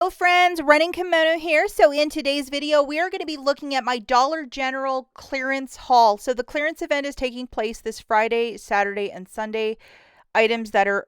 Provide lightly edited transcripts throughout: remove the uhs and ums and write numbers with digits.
Hello friends, Running Kimono here. So in today's video, we are going to be looking at my Dollar General clearance haul. So the clearance event is taking place this Friday, Saturday, and Sunday. Items that are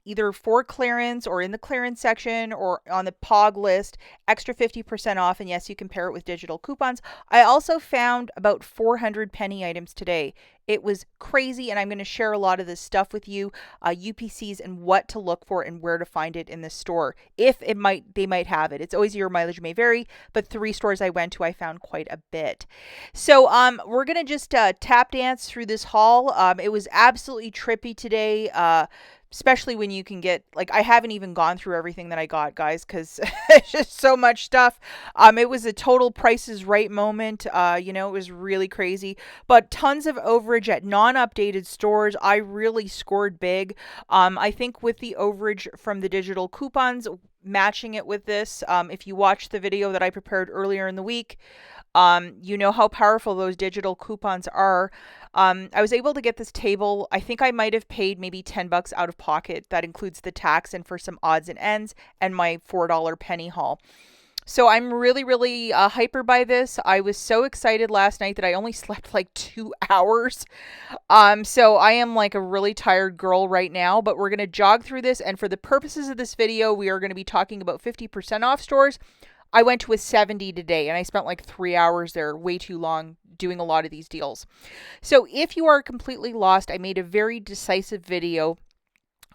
either for clearance or in the clearance section or on the POG list, extra 50% off. And yes, you can pair it with digital coupons. I also found about 400 penny items today. It was crazy, and I'm going to share a lot of this stuff with you, UPCs, and what to look for and where to find it in the store. If they might have it. It's always your mileage may vary, but 3 stores I went to, I found quite a bit. So we're gonna just tap dance through this haul. It was absolutely trippy today. Especially when you can get, like, I haven't even gone through everything that I got, guys, because it's just so much stuff. It was a total Price is Right moment. It was really crazy, but tons of overage at non-updated stores. I really scored big. I think with the overage from the digital coupons, matching it with this, if you watched the video that I prepared earlier in the week, you know how powerful those digital coupons are. I was able to get this table. I think I might have paid maybe $10 out of pocket. That includes the tax and for some odds and ends and my $4 penny haul. So I'm really, really hyper by this. I was so excited last night that I only slept like 2 hours. So I am like a really tired girl right now, but we're going to jog through this. And for the purposes of this video, we are going to be talking about 50% off stores. I went to a 70 today, and I spent like 3 hours there, way too long, doing a lot of these deals. So if you are completely lost, I made a very decisive video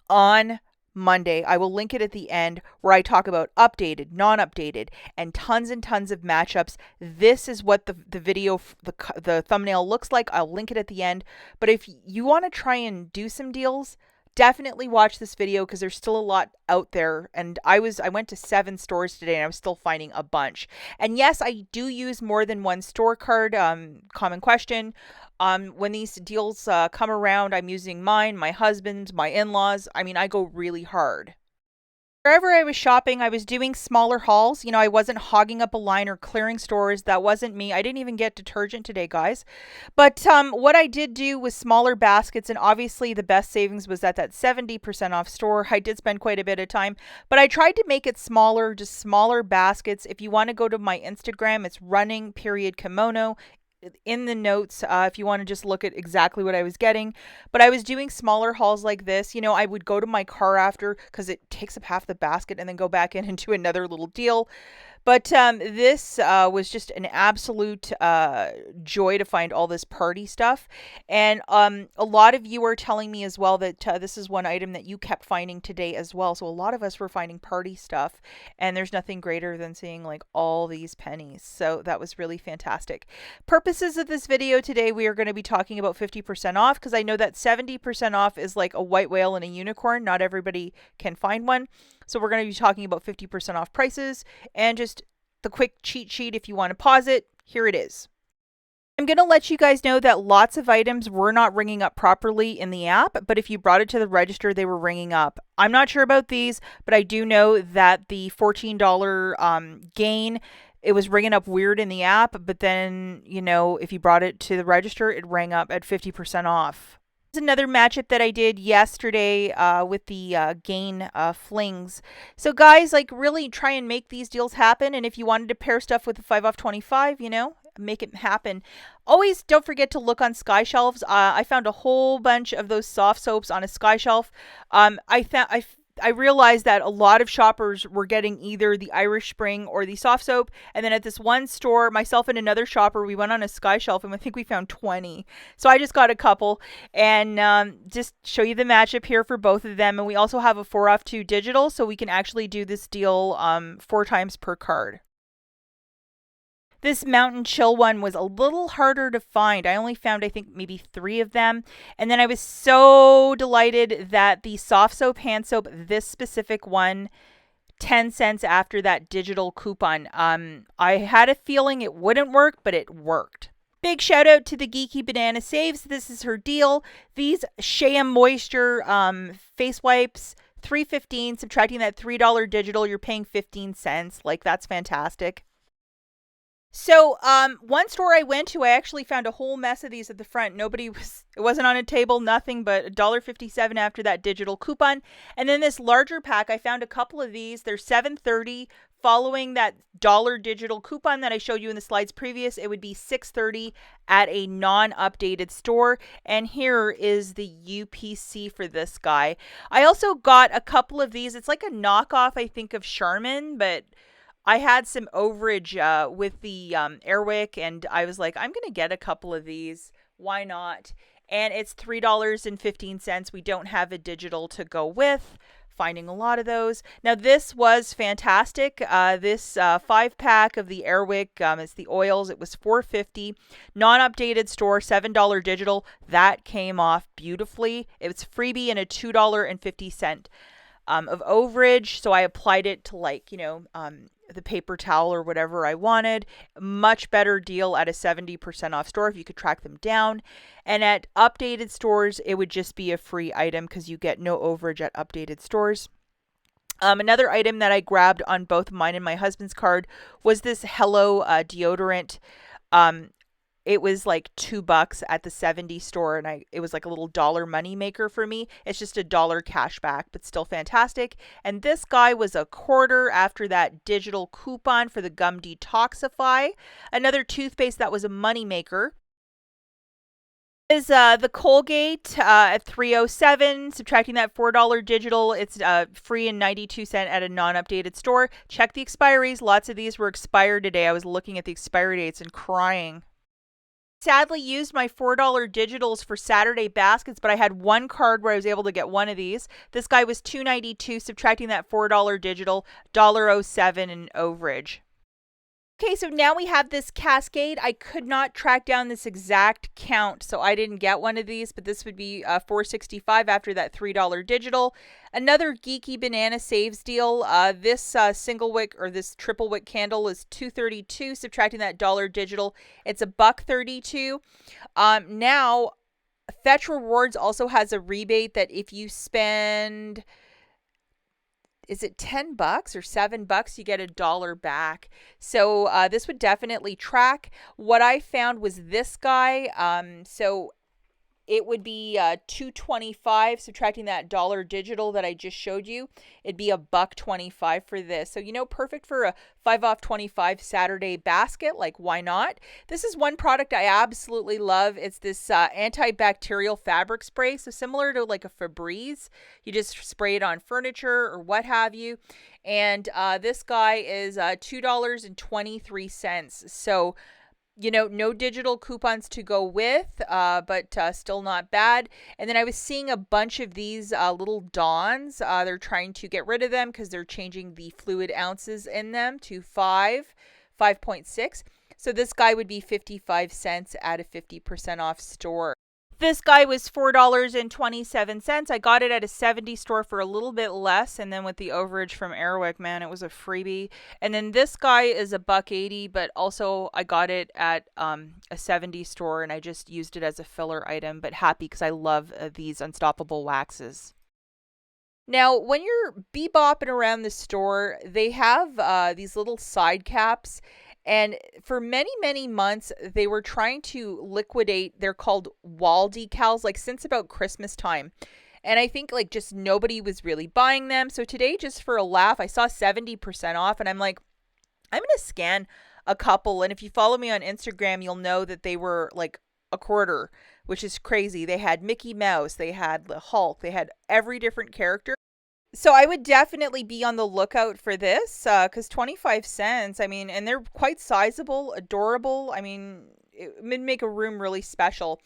on Monday. I will link it at the end, where I talk about updated, non-updated, and tons of matchups. This is what the video, the thumbnail looks like. I'll link it at the end. But if you want to try and do some deals, definitely watch this video because there's still a lot out there. And I went to 7 stores today and I was still finding a bunch. And yes, I do use more than one store card. Common question. When these deals come around, I'm using mine, my husband's, my in-laws. I mean, I go really hard. Wherever I was shopping, I was doing smaller hauls. I wasn't hogging up a line or clearing stores. That wasn't me. I didn't even get detergent today, guys. But what I did do was smaller baskets, and obviously the best savings was at that 70% off store. I did spend quite a bit of time, but I tried to make it smaller, just smaller baskets. If you want to go to my Instagram, it's running_kimono. In the notes, if you want to just look at exactly what I was getting. But I was doing smaller hauls like this. I would go to my car after because it takes up half the basket and then go back in and do another little deal. But this was just an absolute joy to find all this party stuff. And a lot of you are telling me as well that this is one item that you kept finding today as well. So a lot of us were finding party stuff. And there's nothing greater than seeing like all these pennies. So that was really fantastic. Purposes of this video today, we are going to be talking about 50% off because I know that 70% off is like a white whale and a unicorn. Not everybody can find one. So we're going to be talking about 50% off prices and just the quick cheat sheet. If you want to pause it, here it is. I'm going to let you guys know that lots of items were not ringing up properly in the app, but if you brought it to the register, they were ringing up. I'm not sure about these, but I do know that the $14 gain, it was ringing up weird in the app, but then, if you brought it to the register, it rang up at 50% off. Another matchup that I did yesterday with the gain flings. So guys, like, really try and make these deals happen. And if you wanted to pair stuff with the 5 off 25, make it happen. Always don't forget to look on Sky Shelves. I found a whole bunch of those soft soaps on a Sky Shelf. I realized that a lot of shoppers were getting either the Irish Spring or the soft soap. And then at this one store, myself and another shopper, we went on a Sky Shelf and I think we found 20. So I just got a couple and just show you the matchup here for both of them. And we also have a 4 off 2 digital, so we can actually do this deal 4 times per card. This Mountain Chill one was a little harder to find. I only found, I think, maybe 3 of them. And then I was so delighted that the soft soap, hand soap, this specific one, 10 cents after that digital coupon. I had a feeling it wouldn't work, but it worked. Big shout out to the Geeky Banana Saves. This is her deal. These Shea Moisture face wipes, $3.15. Subtracting that $3 digital, you're paying 15 cents. Like, that's fantastic. So, one store I went to, I actually found a whole mess of these at the front. It wasn't on a table, nothing but $1.57 after that digital coupon. And then this larger pack, I found a couple of these. They're $7.30. Following that dollar digital coupon that I showed you in the slides previous, it would be $6.30 at a non-updated store. And here is the UPC for this guy. I also got a couple of these. It's like a knockoff, I think, of Charmin, but I had some overage with the Airwick, and I was like, I'm going to get a couple of these. Why not? And it's $3.15. We don't have a digital to go with. Finding a lot of those. Now, this was fantastic. This 5-pack of the Airwick, it's the oils. It was $4.50. Non-updated store, $7 digital. That came off beautifully. It was freebie and a $2.50 of overage. So I applied it to, like, the paper towel or whatever I wanted. Much better deal at a 70% off store if you could track them down. And at updated stores, it would just be a free item because you get no overage at updated stores. Another item that I grabbed on both mine and my husband's card was this Hello deodorant. It was like $2 at the 70 store, and it was like a little dollar money maker for me. It's just a dollar cash back, but still fantastic. And this guy was a quarter after that digital coupon for the gum detoxify. Another toothpaste that was a money maker is the Colgate at $3.07. Subtracting that $4 digital, it's free and 92-cent at a non-updated store. Check the expiries. Lots of these were expired today. I was looking at the expiry dates and crying. Sadly used my $4 digitals for Saturday baskets, but I had one card where I was able to get one of these. This guy was $2.92, subtracting that $4 digital, $1.07 in overage. Okay, so now we have this Cascade. I could not track down this exact count, so I didn't get one of these, but this would be $4.65 after that $3 digital. Another geeky banana saves deal. This single wick or this triple wick candle is $2.32, subtracting that dollar digital. It's $1.32. Now, Fetch Rewards also has a rebate that if you spend, is it $10 or $7, you get $1 back. So this would definitely track. What I found was this guy. So it would be $2.25, subtracting that dollar digital that I just showed you. It'd be $1.25 for this. So, perfect for a 5 off 25 Saturday basket. Like, why not? This is one product I absolutely love. It's this antibacterial fabric spray. So similar to like a Febreze, you just spray it on furniture or what have you. And this guy is $2.23. So, no digital coupons to go with, but still not bad. And then I was seeing a bunch of these little Dawns. They're trying to get rid of them because they're changing the fluid ounces in them to 5.6. So this guy would be 55 cents at a 50% off store. This guy was $4.27. I got it at a 70 store for a little bit less, and then with the overage from Airwick, man, it was a freebie. And then this guy is $1.80, but also I got it at a 70 store, and I just used it as a filler item, but happy because I love these unstoppable waxes. Now, when you're bebopping around the store, they have these little side caps. And for many, many months, they were trying to liquidate, they're called wall decals, like since about Christmas time. And I think like just nobody was really buying them. So today, just for a laugh, I saw 70% off, and I'm like, I'm going to scan a couple. And if you follow me on Instagram, you'll know that they were like a quarter, which is crazy. They had Mickey Mouse, they had the Hulk, they had every different character. So I would definitely be on the lookout for this because 25 cents, I mean, and they're quite sizable, adorable. I mean, it would make a room really special.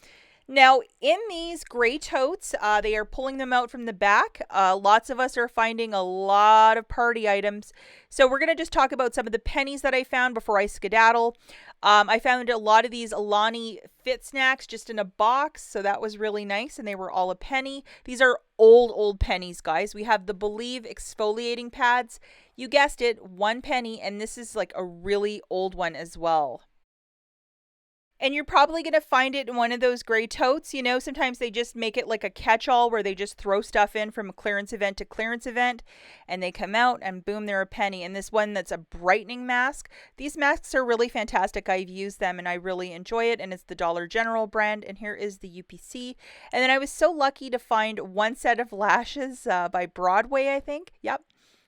Now, in these gray totes, they are pulling them out from the back. Lots of us are finding a lot of party items. So we're going to just talk about some of the pennies that I found before I skedaddle. I found a lot of these Alani Fit Snacks just in a box. So that was really nice. And they were all a penny. These are old pennies, guys. We have the Believe exfoliating pads. You guessed it, 1 penny. And this is like a really old one as well. And you're probably going to find it in one of those gray totes. You know, sometimes they just make it like a catch all where they just throw stuff in from a clearance event to clearance event and they come out and boom, they're a penny. And this one that's a brightening mask. These masks are really fantastic. I've used them and I really enjoy it. And it's the Dollar General brand. And here is the UPC. And then I was so lucky to find one set of lashes by Broadway, I think. Yep,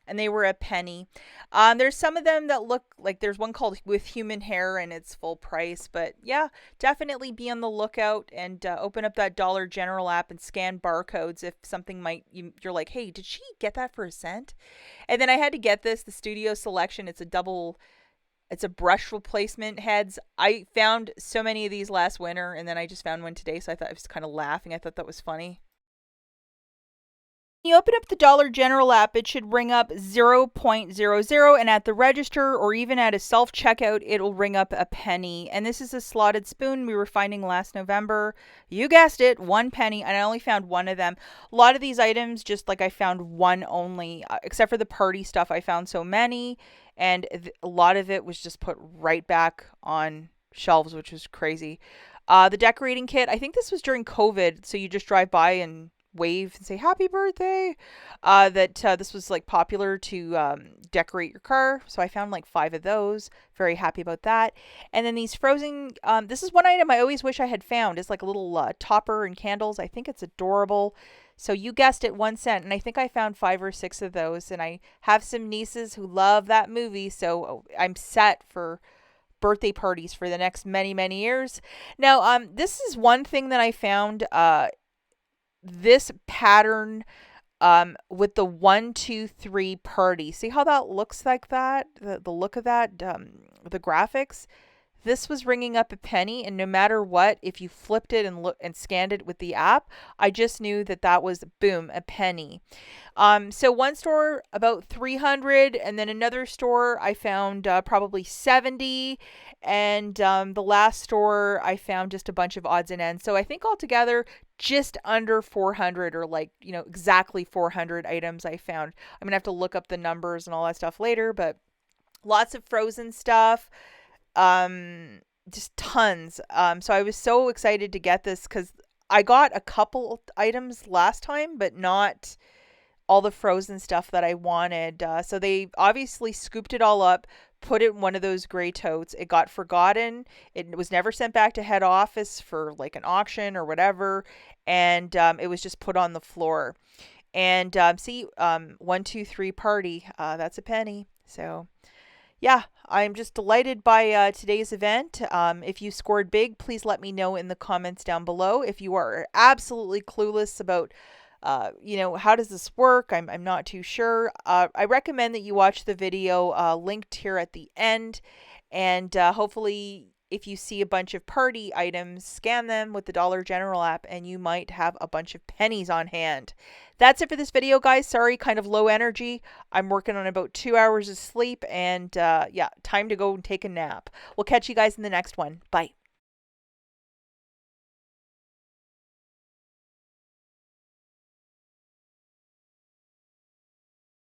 and they were a penny. There's some of them that look like there's one called With Human Hair and it's full price. But yeah, definitely be on the lookout and open up that Dollar General app and scan barcodes if something you're like, hey, did she get that for a cent? And then I had to get this, the Studio Selection. It's a brush replacement heads. I found so many of these last winter and then I just found one today. So I was kind of laughing. I thought that was funny. You open up the Dollar General app, it should ring up 0.00, and at the register or even at a self checkout, it'll ring up a penny. And this is a slotted spoon we were finding last November. You guessed it, 1 penny, and I only found one of them. A lot of these items, just like I found one only, except for the party stuff, I found so many, and a lot of it was just put right back on shelves, which was crazy. The decorating kit, I think this was during COVID, so you just drive by and wave and say happy birthday. This was like popular to decorate your car, so I found like 5 of those. Very happy about that. And then these frozen, this is one item I always wish I had found. It's like a little topper and candles. I think it's adorable. So you guessed it, 1 cent, and I think I found 5 or 6 of those. And I have some nieces who love that movie, so I'm set for birthday parties for the next many years. Now, this is one thing that I found. This pattern with the 1 2 3 party. See how that looks like that? The look of that, the graphics. This was ringing up a penny, and no matter what, if you flipped it and scanned it with the app, I just knew that was boom, a penny. So one store about 300, and then another store I found probably 70, and the last store I found just a bunch of odds and ends. So I think altogether just under 400, or like, exactly 400 items I found. I'm gonna have to look up the numbers and all that stuff later, but lots of frozen stuff. Just tons. So I was so excited to get this because I got a couple items last time, but not all the frozen stuff that I wanted. So they obviously scooped it all up, put it in one of those gray totes. It got forgotten. It was never sent back to head office for like an auction or whatever. And it was just put on the floor. And see, 1 2 3 party. That's a penny. So yeah, I'm just delighted by today's event. If you scored big, please let me know in the comments down below. If you are absolutely clueless about, how does this work? I'm not too sure. I recommend that you watch the video linked here at the end. And hopefully, if you see a bunch of party items, scan them with the Dollar General app and you might have a bunch of pennies on hand. That's it for this video, guys. Sorry, kind of low energy. I'm working on about 2 hours of sleep and yeah, time to go and take a nap. We'll catch you guys in the next one. Bye.